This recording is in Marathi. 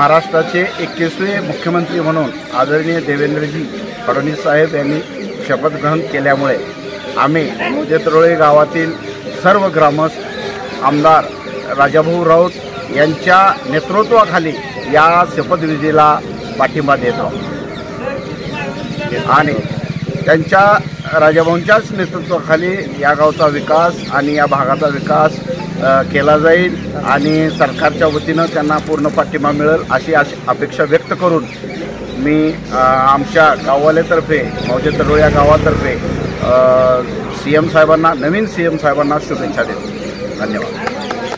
महाराष्ट्राचे 21वे मुख्यमंत्री म्हणून आदरणीय देवेंद्रजी फडणवीस साहेब यांनी शपथ ग्रहण केल्यामुळे आम्ही मौजे गावातील सर्व ग्रामस्थ आमदार राजाभाऊ राऊत यांच्या नेतृत्वाखाली या शपथविधीला पाठिंबा देतो आणि त्यांच्या राजाभाऊंच्याच नेतृत्वाखाली या गावचा विकास आणि या भागाचा विकास केला जाईल आणि सरकारच्या वतीनं त्यांना पूर्ण पाठिंबा मिळेल अशी अपेक्षा व्यक्त करून मी आमच्या गाववाल्यातर्फे मौजे तरोळ या गावातर्फे CM साहेबांना नवीन CM साहेबांना शुभेच्छा देतो. धन्यवाद.